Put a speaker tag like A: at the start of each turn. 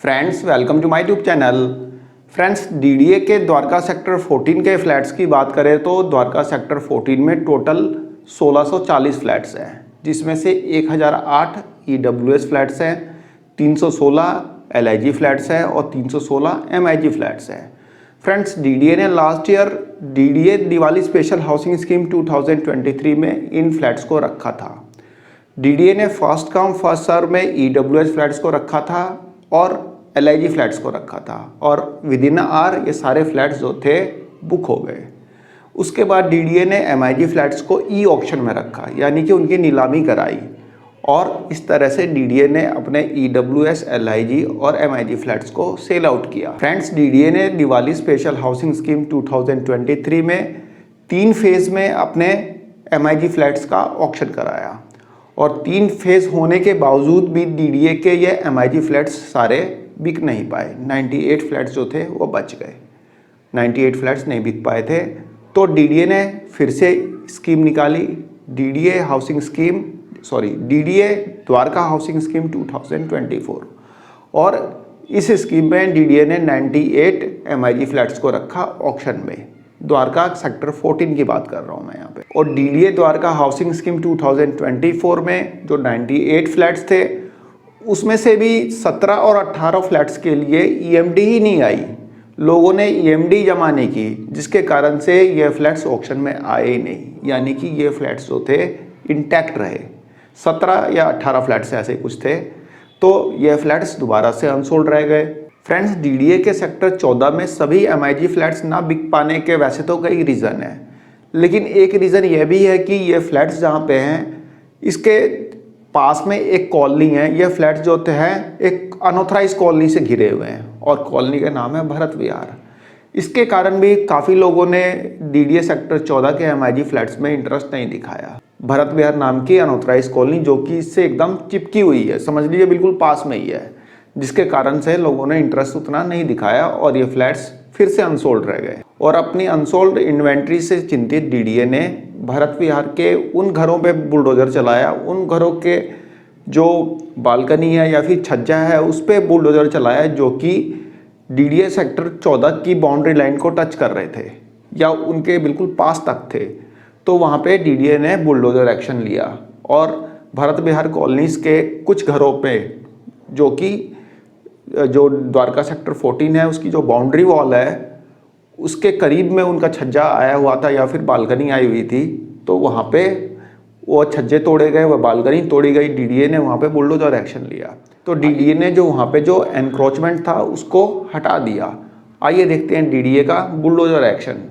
A: Friends welcome to my YouTube channel. Friends DDA के Dwarka sector 14 के flats की बात करें तो द्वारका सेक्टर 14 में टोटल 1640 फ्लैट्स हैं, जिसमें से 1008 ईडब्ल्यूएस फ्लैट्स हैं, 316 एलआईजी फ्लैट्स हैं और 316 एमआईजी फ्लैट्स हैं। फ्रेंड्स डीडीए ने last year DDA Diwali special housing scheme 2023 में इन फ्लैट्स को रखा था। डीडीए ने फर्स्ट कम फर्स्ट सर्व में ईडब्ल्यूएस फ्लैट्स को रखा था और एलआईजी फ्लैट्स को रखा था और विद इन आवर ये सारे फ्लैट्स जो थे बुक हो गए। उसके बाद डीडीए ने एमआईजी फ्लैट्स को ई ऑक्शन में रखा, यानी कि उनकी नीलामी कराई और इस तरह से डीडीए ने अपने ईडब्ल्यूएस, एलआईजी और एमआईजी फ्लैट्स को सेल आउट किया। फ्रेंड्स डीडीए ने दिवाली स्पेशल हाउसिंग स्कीम 2023 में 3 फेज में अपने एमआईजी फ्लैट्स का ऑक्शन कराया और 3 फेज होने के बावजूद भी डीडीए के ये एमआईजी फ्लैट्स सारे बिक नहीं पाए। 98 फ्लैट्स जो थे वो बच गए, 98 फ्लैट्स नहीं बिक पाए थे। तो डीडीए ने फिर से स्कीम निकाली, डीडीए द्वारका हाउसिंग स्कीम 2024 और इस स्कीम में डीडीए ने 98 एमआईजी फ्लैट्स को रखा ऑक्शन में। द्वारका सेक्टर 14 की बात कर रहा हूँ मैं यहाँ पे। और डीडीए द्वारका हाउसिंग स्कीम 2024 में जो 98 फ्लैट्स थे उसमें से भी 17 और 18 फ्लैट्स के लिए ईएमडी ही नहीं आई। लोगों ने ईएमडी जमा नहीं की, जिसके कारण से ये फ्लैट्स ऑक्शन में आए ही नहीं, यानी कि ये फ्लैट्स जो थे इंटैक्ट रहे। 17 या 18 फ्लैट्स ऐसे कुछ थे, तो ये फ्लैट्स दोबारा से अनसोल्ड रह गए। फ्रेंड्स डीडीए के सेक्टर 14 में सभी एमआईजी फ्लैट्स ना बिक पाने के वैसे तो कई रीज़न हैं, लेकिन एक रीज़न ये भी है कि ये फ्लैट्स जहाँ पे हैं इसके पास में एक कॉलोनी है। ये फ्लैट्स जो हैं एक अनऑथराइज कॉलोनी से घिरे हुए हैं और कॉलोनी का नाम है भरत विहार। इसके कारण भी काफ़ी लोगों ने डीडीए सेक्टर 14 के एमआईजी फ्लैट्स में इंटरेस्ट नहीं दिखाया। भरत विहार नाम की अनऑथराइज कॉलोनी जो कि इससे एकदम चिपकी हुई है, समझ लीजिए बिल्कुल पास में ही है, जिसके कारण से लोगों ने इंटरेस्ट उतना नहीं दिखाया और ये फ्लैट्स फिर से अनसोल्ड रह गए। और अपनी अनसोल्ड इन्वेंट्री से चिंतित डीडीए ने भरत विहार के उन घरों पे बुलडोजर चलाया, उन घरों के जो बालकनी है या फिर छज्जा है उस पर बुलडोजर चलाया जो कि डीडीए सेक्टर 14 की बाउंड्री लाइन को टच कर रहे थे या उनके बिल्कुल पास तक थे। तो वहाँ पे डीडीए ने बुलडोजर एक्शन लिया और भरत विहार कॉलोनीज़ के कुछ घरों पे जो द्वारका सेक्टर 14 है उसकी जो बाउंड्री वॉल है उसके करीब में उनका छज्जा आया हुआ था या फिर बालकनी आई हुई थी, तो वहाँ पे वो छज्जे तोड़े गए, वह बालकनी तोड़ी गई। डीडीए ने वहाँ पे बुलडोजर एक्शन लिया। तो डीडीए ने जो वहाँ पे जो एनक्रोचमेंट था उसको हटा दिया। आइए देखते हैं डीडीए का बुलडोजर एक्शन।